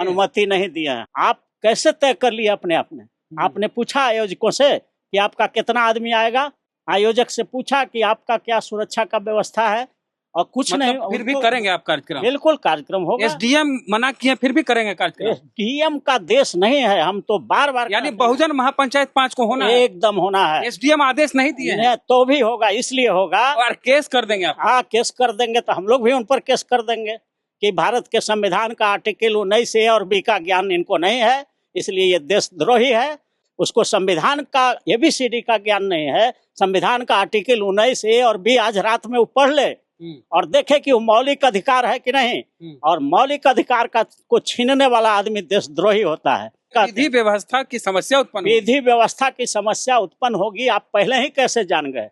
अनुमति नहीं दिया है। आप कैसे तय कर लिए अपने आप में? आपने पूछा आयोजकों से कि आपका कितना आदमी आएगा? आयोजक से पूछा कि आपका क्या सुरक्षा का व्यवस्था है? और कुछ मतलब नहीं। फिर भी करेंगे आप कार्यक्रम? बिल्कुल कार्यक्रम होगा। एसडीएम मना किए फिर भी करेंगे कार्यक्रम? एसडीएम का देश नहीं है, हम तो बार बार यानी बहुजन महापंचायत 5 को होना है? एकदम होना है। एसडीएम आदेश नहीं दिए हैं तो भी होगा, इसलिए होगा। और केस कर देंगे आप? हाँ, केस कर देंगे, तो हम लोग भी उन पर केस कर देंगे कि भारत के संविधान का आर्टिकल 19 ए और बी का ज्ञान इनको नहीं है, इसलिए ये देशद्रोही है। उसको संविधान का ABCD का ज्ञान नहीं है। संविधान का आर्टिकल 19 ए और बी आज रात में वो पढ़ ले और देखे कि वो मौलिक अधिकार है कि नहीं। और मौलिक अधिकार का को छीनने वाला आदमी देशद्रोही होता है। विधि व्यवस्था की समस्या उत्पन्न विधि व्यवस्था की समस्या उत्पन्न होगी, आप पहले ही कैसे जान गए?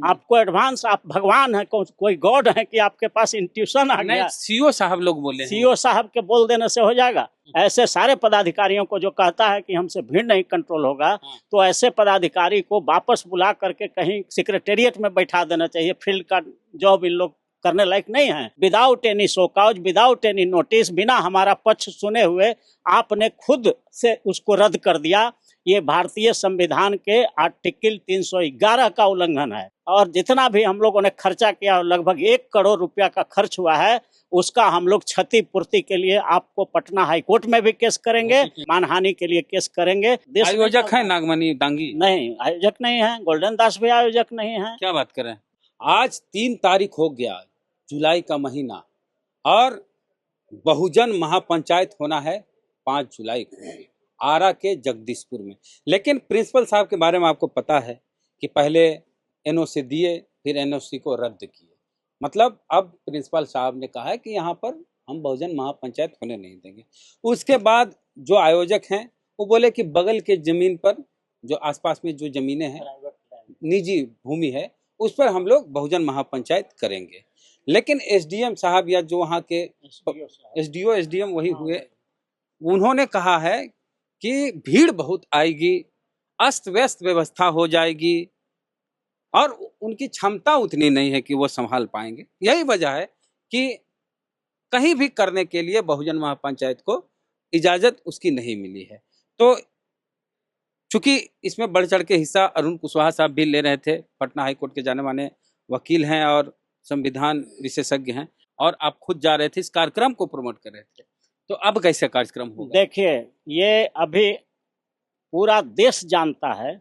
आपको एडवांस, आप भगवान है, कोई गॉड है कि आपके पास इंट्यूशन आ गया? सीओ साहब लोग बोले, सीओ साहब के बोल देने से हो जाएगा? ऐसे सारे पदाधिकारियों को जो कहता है कि हमसे भीड़ नहीं कंट्रोल होगा, तो ऐसे पदाधिकारी को वापस बुला करके कहीं सेक्रेटेरिएट में बैठा देना चाहिए। फील्ड का जॉब इन लोग करने लायक नहीं है। Without any show cause, without any notice, बिना हमारा पक्ष सुने हुए आपने खुद से उसको रद्द कर दिया। ये भारतीय संविधान के आर्टिकल 311 का उल्लंघन है। और जितना भी हम लोगों ने खर्चा किया, लगभग 1 करोड़ रुपया का खर्च हुआ है, उसका हम लोग क्षतिपूर्ति के लिए आपको पटना हाई कोर्ट में भी केस करेंगे, मानहानि के लिए केस करेंगे। आयोजक है नागमणि डांगी? नहीं, आयोजक नहीं है। गोल्डन दास भी आयोजक नहीं है। क्या बात करें। आज 3 तारीख हो गया, जुलाई का महीना, और बहुजन महापंचायत होना है 5 जुलाई को आरा के जगदीशपुर में। लेकिन प्रिंसिपल साहब के बारे में आपको पता है कि पहले एनओसी दिए, फिर एनओसी को रद्द किए। मतलब अब प्रिंसिपल साहब ने कहा है कि यहाँ पर हम बहुजन महापंचायत होने नहीं देंगे। उसके बाद जो आयोजक हैं वो बोले कि बगल के जमीन पर, जो आसपास में जो जमीनें हैं, निजी भूमि है, उस पर हम लोग बहुजन महापंचायत करेंगे। लेकिन एसडीएम साहब या जो वहाँ के एसडीएम वही हुए, उन्होंने कहा है कि भीड़ बहुत आएगी, अस्त व्यस्त व्यवस्था हो जाएगी और उनकी क्षमता उतनी नहीं है कि वो संभाल पाएंगे। यही वजह है कि कहीं भी करने के लिए बहुजन महापंचायत को इजाजत उसकी नहीं मिली है। तो चूंकि इसमें बढ़ चढ़ के हिस्सा अरुण कुशवाहा साहब भी ले रहे थे, पटना हाई कोर्ट के जाने माने वकील हैं और संविधान विशेषज्ञ हैं, और आप खुद जा रहे थे, इस कार्यक्रम को प्रमोट कर रहे थे, तो अब कैसे कार्यक्रम होगा? देखिए, ये अभी पूरा देश जानता है।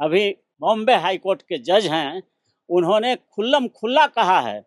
अभी बॉम्बे हाई कोर्ट के जज हैं, उन्होंने खुल्लम खुल्ला कहा है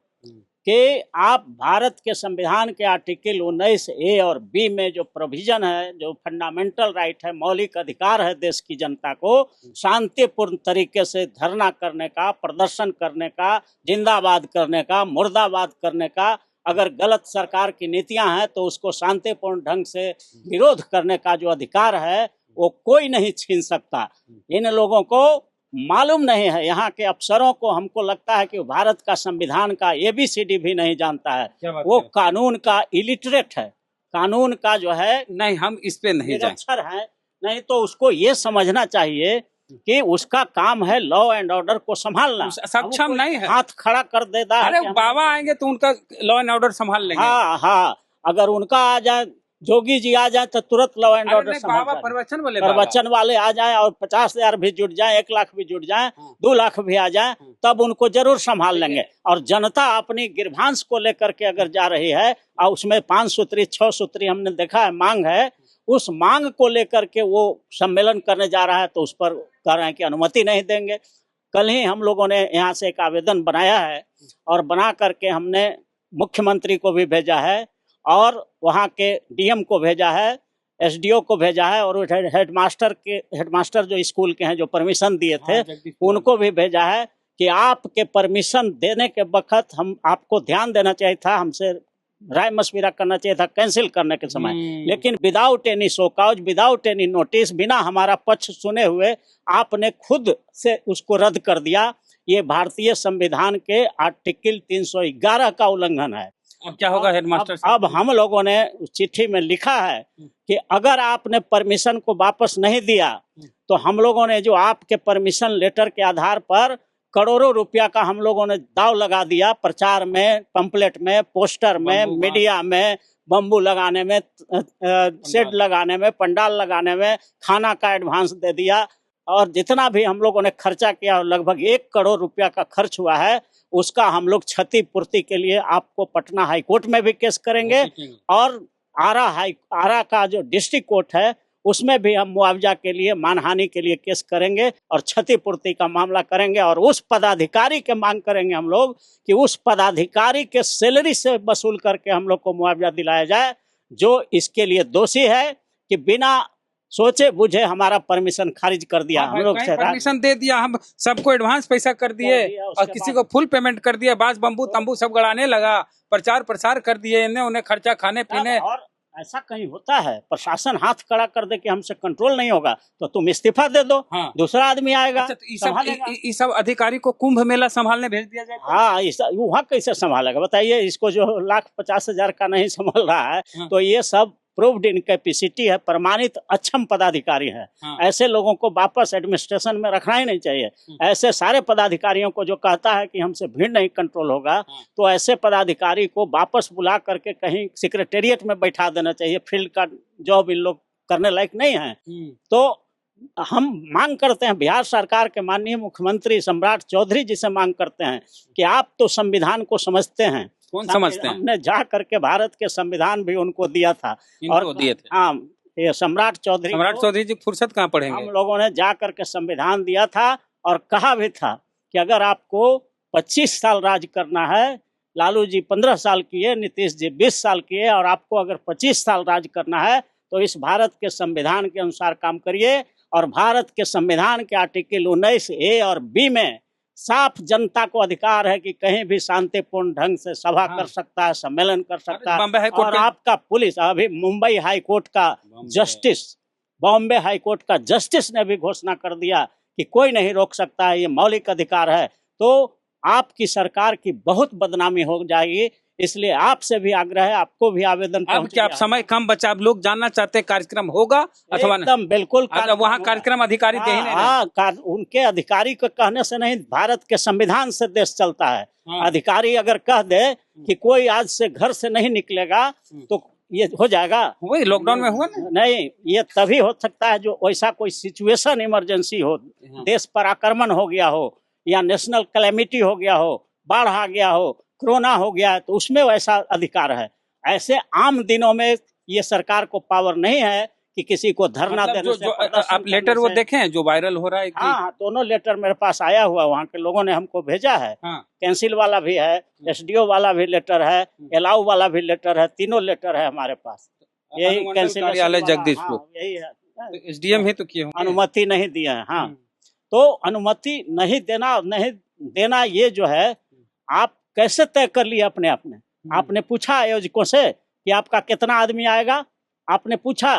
कि आप भारत के संविधान के आर्टिकल 19 ए और बी में जो प्रोविजन है, जो फंडामेंटल राइट है, मौलिक अधिकार है देश की जनता को शांतिपूर्ण तरीके से धरना करने का, प्रदर्शन करने का, जिंदाबाद करने का, मुर्दाबाद करने का, अगर गलत सरकार की नीतियां हैं तो उसको शांतिपूर्ण ढंग से विरोध करने का जो अधिकार है वो कोई नहीं छीन सकता। इन लोगों को मालूम नहीं है, यहाँ के अफसरों को, हमको लगता है कि भारत का संविधान का ABCD भी नहीं जानता है। वो कानून का इलिटरेट है, कानून का जो है नहीं, हम इस पे नहीं निरक्षर है। नहीं तो उसको ये समझना चाहिए कि उसका काम है लॉ एंड ऑर्डर को संभालना। सक्षम नहीं है, हाथ खड़ा कर देता है। अरे बाबा आएंगे तो उनका लॉ एंड ऑर्डर संभाल लेंगे। हाँ, अगर उनका आ जाए, जोगी जी आ जाए तो तुरंत लॉ एंड ऑर्डर बाबा प्रवचन वाले आ जाए और 50,000 भी जुट जाए, 1 लाख भी जुट जाए, 2 लाख भी आ जाए, तब उनको जरूर संभाल लेंगे। और जनता अपनी गिरभांस को लेकर के अगर जा रही है और उसमें 5 सूत्री 6 सूत्री हमने देखा है मांग है, उस मांग को लेकर के वो सम्मेलन करने जा रहा है, तो उस पर कह रहे हैं कि अनुमति नहीं देंगे। कल ही हम लोगों ने यहाँ से एक आवेदन बनाया है और बना करके हमने मुख्यमंत्री को भी भेजा है और वहाँ के DM को भेजा है, SDO को भेजा है, और हेडमास्टर जो स्कूल के हैं जो परमिशन दिए थे उनको भी भेजा है कि आपके परमिशन देने के वक्त हम आपको ध्यान देना चाहिए था, हमसे राय मशविरा करना चाहिए था कैंसिल करने के समय। लेकिन without any show cause, without any notice, बिना हमारा पक्ष सुने हुए आपने खुद से उसको रद्द कर दिया। ये भारतीय संविधान के आर्टिकल 311 का उल्लंघन है। अब क्या होगा हेडमास्टर? अब हम लोगों ने चिट्ठी में लिखा है कि अगर आपने परमिशन को वापस नहीं दिया तो हम लोगों ने जो आपके परमिशन लेटर के आधार पर करोड़ों रुपया का हम लोगों ने दाव लगा दिया, प्रचार में, पंपलेट में, पोस्टर में, मीडिया में, बम्बू लगाने में, शेड लगाने में, पंडाल लगाने में, खाना का एडवांस दे दिया। और जितना भी हम लोगों ने खर्चा किया, लगभग 1 करोड़ रुपया का खर्च हुआ है, उसका हम लोग क्षतिपूर्ति के लिए आपको पटना हाई कोर्ट में भी केस करेंगे और आरा का जो डिस्ट्रिक्ट कोर्ट है उसमें भी हम मुआवजा के लिए, मानहानि के लिए केस करेंगे और क्षतिपूर्ति का मामला करेंगे। और उस पदाधिकारी के मांग करेंगे हम लोग कि उस पदाधिकारी के सैलरी से वसूल करके हम लोग को मुआवजा दिलाया जाए, जो इसके लिए दोषी है कि बिना सोचे बुझे हमारा परमिशन खारिज कर दिया। हम लोग से परमिशन दे दिया, हम सबको एडवांस पैसा कर दिए और किसी को फुल पेमेंट कर दिया, बांस बम्बू तंबू सब गड़ाने लगा, प्रचार प्रसार कर दिए, इन्हें उन्हें खर्चा खाने पीने। और ऐसा कहीं होता है, प्रशासन हाथ खड़ा कर दे कि हमसे कंट्रोल नहीं होगा तो तुम इस्तीफा दे दो, हाँ। दूसरा आदमी आएगा। अच्छा, तो ये सब अधिकारी को कुंभ मेला संभालने भेज दिया जाए? हाँ, वहाँ कैसे संभालेगा बताइए? इसको जो 1,50,000 का नहीं संभाल रहा है, हाँ। तो ये सब प्रूव्ड इनकैपेसिटी है, प्रमाणित अक्षम पदाधिकारी है। हाँ। ऐसे लोगों को वापस एडमिनिस्ट्रेशन में रखना ही नहीं चाहिए। ऐसे सारे पदाधिकारियों को जो कहता है कि हमसे भीड़ नहीं कंट्रोल होगा, तो ऐसे पदाधिकारी को वापस बुला करके कहीं सेक्रेटेरिएट में बैठा देना चाहिए। फील्ड का जॉब इन लोग करने लायक नहीं है। तो हम मांग करते हैं बिहार सरकार के माननीय मुख्यमंत्री सम्राट चौधरी जी से मांग करते हैं कि आप तो संविधान को समझते हैं। कौन समझते हैं? हमने जा करके भारत के संविधान भी उनको दिया था और दिए थे। हाँ, ये सम्राट चौधरी जी फुर्सत कहाँ पड़ेंगे? हम लोगों ने जा करके संविधान दिया था और कहा भी था कि अगर आपको 25 साल राज करना है, लालू जी 15 साल किए, नीतीश जी 20 साल किए, और आपको अगर 25 साल राज करना है तो इस भारत के संविधान के अनुसार काम करिए। और भारत के संविधान के आर्टिकल 19A और B में साफ जनता को अधिकार है कि कहीं भी शांतिपूर्ण ढंग से सभा कर सकता है, सम्मेलन कर सकता है। और आपका पुलिस, अभी मुंबई हाई कोर्ट का जस्टिस, बॉम्बे हाई कोर्ट का जस्टिस ने भी घोषणा कर दिया कि कोई नहीं रोक सकता है, ये मौलिक अधिकार है। तो आपकी सरकार की बहुत बदनामी हो जाएगी, इसलिए आपसे भी आग्रह है, आपको भी आवेदन। अब क्या आप समय कम बचा, आप लोग जानना चाहते हैं कार्यक्रम होगा अथवा एकदम बिल्कुल वहाँ कार्यक्रम अधिकारी दे ही नहीं रहे? उनके अधिकारी को कहने से नहीं, भारत के संविधान से देश चलता है। अधिकारी अगर कह दे कि कोई आज से घर से नहीं निकलेगा तो ये हो जाएगा। वही लॉकडाउन में हुआ ना? नहीं, ये तभी हो सकता है जो वैसा कोई सिचुएशन इमरजेंसी हो, देश पर आक्रमण हो गया हो या नेशनल कैलेमिटी हो गया हो, बाढ़ आ गया हो, कोरोना हो गया है, तो उसमें वैसा अधिकार है। ऐसे आम दिनों में ये सरकार को पावर नहीं है कि किसी को धरना देने से, आप लेटर वो देखें जो वायरल हो रहा है? हाँ, दोनों लेटर मेरे पास आया हुआ, वहाँ के लोगों ने हमको भेजा है। कैंसिल वाला भी है, SDO वाला भी लेटर है, अलाउ वाला भी लेटर है, तीनों लेटर है हमारे पास। यही कैंसिल कार्यालय जगदीशपुर, यही है। SDM ही तो किए होंगे, अनुमति नहीं दिए हैं। हाँ, तो अनुमति नहीं देना ये जो है, आप कैसे तय कर लिए अपने आप ने? आपने पूछा आयोजकों से कि आपका कितना आदमी आएगा? आपने पूछा,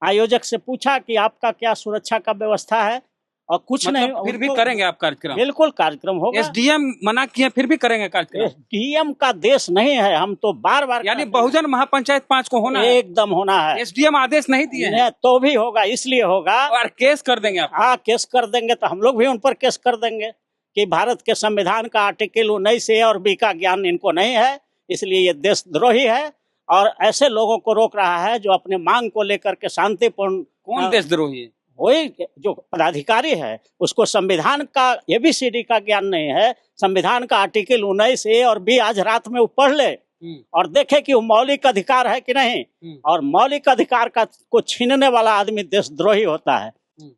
आयोजक से पूछा कि आपका क्या सुरक्षा का व्यवस्था है? और कुछ नहीं। फिर भी करेंगे आप कार्यक्रम? बिल्कुल कार्यक्रम होगा। SDM मना किए फिर भी करेंगे कार्यक्रम? SDM का देश नहीं है, हम तो बार बार, यानी बहुजन महापंचायत 5 को होना है? एकदम होना है। SDM आदेश नहीं दिए हैं तो भी होगा, इसलिए होगा। और केस कर देंगे आप? हाँ, केस कर देंगे, तो हम लोग भी उन पर केस कर देंगे कि भारत के संविधान का आर्टिकल 19A और B का ज्ञान इनको नहीं है, इसलिए ये देशद्रोही है और ऐसे लोगों को रोक रहा है जो अपने मांग को लेकर के शांतिपूर्ण। कौन देशद्रोही है? वही जो पदाधिकारी है, उसको संविधान का ABCD का ज्ञान नहीं है। संविधान का आर्टिकल 19A और B आज रात में वो पढ़ ले और देखे कि वो मौलिक अधिकार है कि नहीं। और मौलिक अधिकार को छीनने वाला आदमी देशद्रोही होता है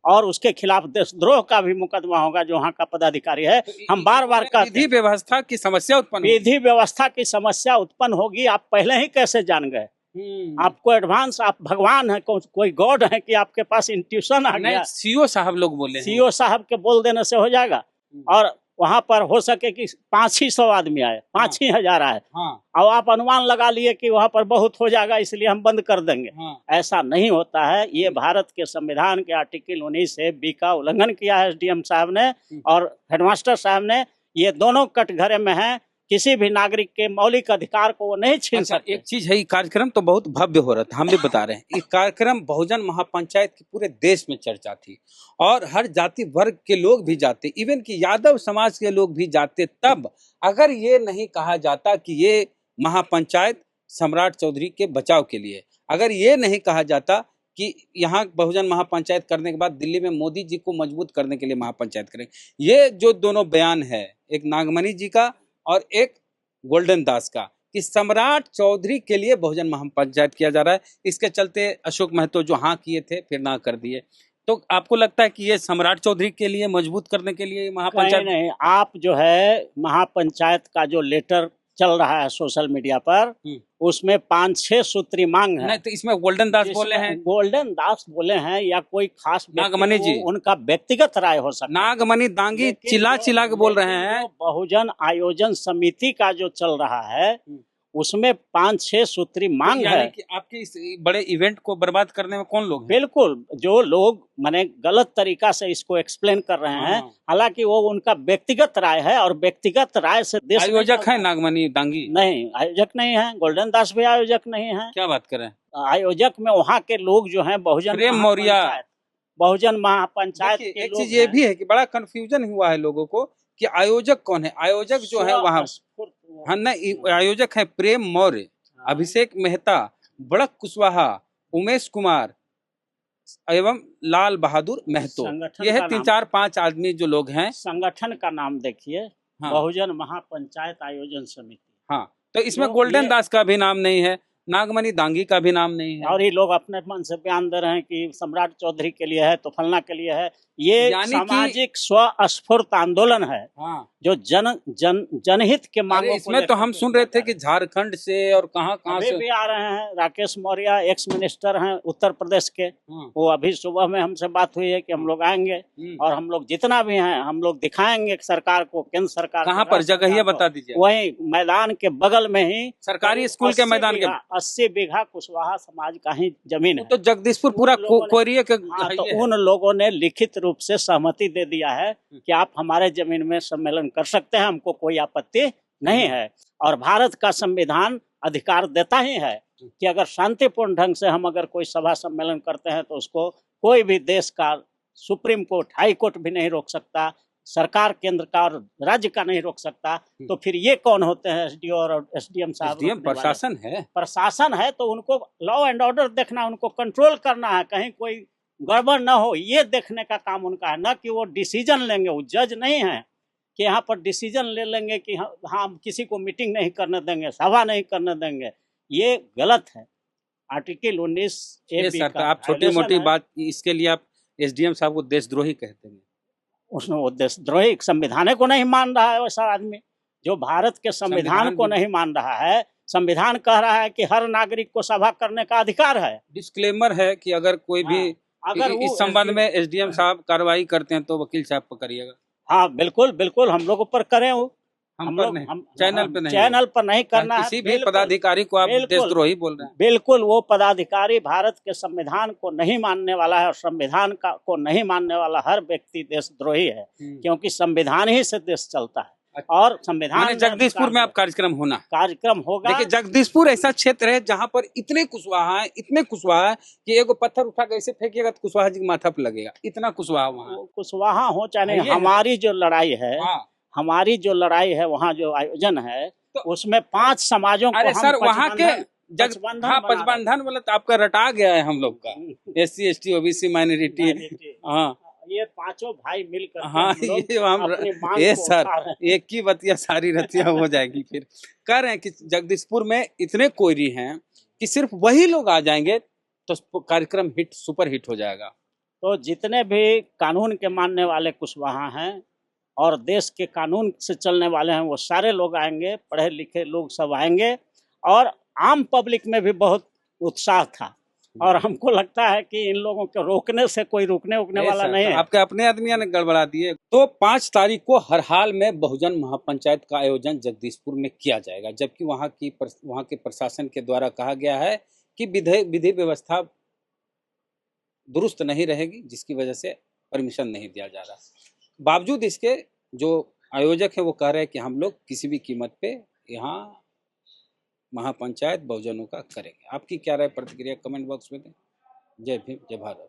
और उसके खिलाफ देशद्रोह का भी मुकदमा होगा जो वहाँ का पदाधिकारी है। हम बार बार कहते हैं, विधि व्यवस्था की समस्या उत्पन्न होगी। आप पहले ही कैसे जान गए? आपको एडवांस, आप भगवान है, कोई गॉड है कि आपके पास इंट्यूशन आ गया? CO साहब लोग बोले, CO साहब के बोल देने से हो जाएगा? और वहाँ पर हो सके कि 500 आदमी आए, 5,000 आए, और आप अनुमान लगा लिए कि वहाँ पर बहुत हो जाएगा इसलिए हम बंद कर देंगे। ऐसा नहीं होता है। ये भारत के संविधान के आर्टिकल 19B का उल्लंघन किया है SDM साहब ने और हेडमास्टर साहब ने। ये दोनों कटघरे में हैं, किसी भी नागरिक के मौलिक अधिकार को वो नहीं छीन सकते। एक चीज है, ये कार्यक्रम तो बहुत भव्य हो रहा था, हम भी बता रहे हैं। ये कार्यक्रम बहुजन महापंचायत की पूरे देश में चर्चा थी और हर जाति वर्ग के लोग भी जाते, इवन कि यादव समाज के लोग भी जाते। तब अगर ये नहीं कहा जाता कि ये महापंचायत सम्राट चौधरी के बचाव के लिए। अगर ये नहीं कहा जाता कि यहाँ बहुजन महापंचायत करने के बाद दिल्ली में मोदी जी को मजबूत करने के लिए महापंचायत करें, ये जो दोनों बयान है, एक नागमणि जी का और एक गोल्डन दास का, कि सम्राट चौधरी के लिए बहुजन महापंचायत किया जा रहा है, इसके चलते अशोक महतो जो हाँ किए थे फिर ना कर दिए। तो आपको लगता है कि ये सम्राट चौधरी के लिए मजबूत करने के लिए महापंचायत? नहीं, आप जो है महापंचायत का जो लेटर चल रहा है सोशल मीडिया पर, उसमें 5-6 सूत्री मांग है। नहीं, तो इसमें गोल्डन दास बोले हैं, गोल्डन दास बोले हैं या कोई खास नागमणि जी, उनका व्यक्तिगत राय हो सकता है। नागमणि दांगी चिल्ला चिल्ला के बोल रहे हैं। बहुजन आयोजन समिति का जो चल रहा है उसमें 5-6 सूत्री मांग है। कि आपके इस बड़े इवेंट को बर्बाद करने में कौन लोग हैं? बिल्कुल, जो लोग माने गलत तरीका से इसको एक्सप्लेन कर रहे हैं, हालांकि वो उनका व्यक्तिगत राय है और व्यक्तिगत राय से देश आयोजक है नागमणि दांगी? नहीं, आयोजक नहीं है। गोल्डन दास भी आयोजक नहीं है। क्या बात कर रहे हैं? आयोजक में वहाँ के लोग जो हैं बहुजन महापंचायत के एक लोग चीज ये भी है कि बड़ा कंफ्यूजन हुआ है लोगों को कि आयोजक कौन है। आयोजक जो है वहाँ, हाँ नहीं, आयोजक है प्रेम मौर्य, अभिषेक मेहता, बड़क कुशवाहा, उमेश कुमार एवं लाल बहादुर महतो। ये है 3-4-5 आदमी जो लोग हैं। संगठन का नाम देखिए, हाँ। बहुजन महापंचायत आयोजन समिति। हाँ, तो इसमें गोल्डन दास का भी नाम नहीं है, नागमणि दांगी का भी नाम नहीं है, और ये लोग अपने मन से बयान दे रहे हैं कि सम्राट चौधरी के लिए है तो फलना के लिए है। ये सामाजिक स्वस्फूर्त आंदोलन है। हाँ। जो जनहित के मांगों इसमें तो हम सुन रहे थे कि झारखंड से और कहां से भी आ रहे हैं। राकेश मौर्य एक्स मिनिस्टर हैं उत्तर प्रदेश के, वो अभी सुबह में हमसे बात हुई है कि हम लोग आएंगे और हम लोग जितना भी हैं हम लोग दिखाएंगे सरकार को, केंद्र सरकार। कहाँ पर जगह ये बता दीजिए? वही मैदान के बगल में ही, सरकारी स्कूल के मैदान के 80 बीघा कुशवाहा समाज का ही जमीन है। तो जगदीशपुर पूरा कोरिया के। तो उन लोगों ने लिखित रूप से सहमति दे दिया है कि आप हमारे जमीन में सम्मेलन कर सकते हैं, हमको कोई आपत्ति नहीं है। और भारत का संविधान अधिकार देता ही है कि अगर शांतिपूर्ण ढंग से हम अगर कोई सभा सम्मेलन करते हैं तो उसको कोई भी देश का सुप्रीम कोर्ट, हाई कोर्ट भी नहीं रोक सकता, सरकार केंद्र का और राज्य का नहीं रोक सकता। तो फिर ये कौन होते हैं? एसडीओ और एसडीएम साहब? एसडीएम प्रशासन है। प्रशासन है तो उनको लॉ एंड ऑर्डर देखना, उनको कंट्रोल करना है, कहीं कोई गड़बड़ ना हो, ये देखने का काम उनका है। न कि वो डिसीजन लेंगे, वो जज नहीं है कि यहाँ पर डिसीजन ले लेंगे कि हाँ किसी को मीटिंग नहीं करने देंगे, सभा नहीं करने देंगे। ये गलत है। आर्टिकल 19 आप छोटी मोटी बात, इसके लिए आप एसडीएम साहब को देशद्रोही कहते हैं। उसने वो देशद्रोही, संविधान को नहीं मान रहा है वैसा आदमी जो भारत के संविधान को नहीं मान रहा है। संविधान कह रहा है कि हर नागरिक को सभा करने का अधिकार है। डिस्क्लेमर है कि अगर कोई भी अगर इस संबंध में एसडीएम साहब कार्रवाई करते हैं तो वकील साहब पकड़िएगा। हाँ बिल्कुल बिल्कुल, हम लोग ऊपर करें, वो हम चैनल पर नहीं करना है। किसी भी पदाधिकारी को आप देशद्रोही बोल रहे हैं। बिल्कुल, वो पदाधिकारी भारत के संविधान को नहीं मानने वाला है और संविधान को नहीं मानने वाला हर व्यक्ति देशद्रोही है, क्योंकि संविधान ही से देश चलता है। और संविधान जगदीशपुर में अब कार्यक्रम होगा। देखिए, जगदीशपुर ऐसा क्षेत्र है जहाँ पर इतने कुशवाहा है कि एगो पत्थर उठा के ऐसे फेंकिएगा तो कुशवाहा जी के माथा पर लगेगा, इतना कुशवाहा वहाँ। कुशवाहा हो चाहे नहीं, हमारी जो लड़ाई है वहाँ जो आयोजन है तो उसमें 5 समाजों को सर वहाँ के पचबंधन वाला तो आपका रटा गया है हम लोग का, SC ST OBC माइनॉरिटी। हाँ, ये 5 भाई मिलकर, हाँ ये सर एक ही बतिया सारी रतिया हो जाएगी। फिर कह रहे हैं कि जगदीशपुर में इतने कोयरी हैं कि सिर्फ वही लोग आ जाएंगे तो कार्यक्रम सुपर हिट हो जाएगा। तो जितने भी कानून के मानने वाले कुशवाहा हैं और देश के कानून से चलने वाले हैं वो सारे लोग आएंगे, पढ़े लिखे लोग सब आएंगे। और आम पब्लिक में भी बहुत उत्साह था और हमको लगता है कि इन लोगों को रोकने से कोई रुकने वाला नहीं है। आपके अपने आदमियों ने गड़बड़ा दिए। तो 5 तारीख को हर हाल में बहुजन महापंचायत का आयोजन जगदीशपुर में किया जाएगा, जबकि वहाँ के प्रशासन के द्वारा कहा गया है कि विधि व्यवस्था दुरुस्त नहीं रहेगी, जिसकी वजह से परमिशन नहीं दिया जा रहा। बावजूद इसके जो आयोजक है वो कह रहे हैं कि हम लोग किसी भी कीमत पे यहाँ महापंचायत बहुजनों का करेंगे। आपकी क्या राय, प्रतिक्रिया कमेंट बॉक्स में दें। जय भीम, जय भारत।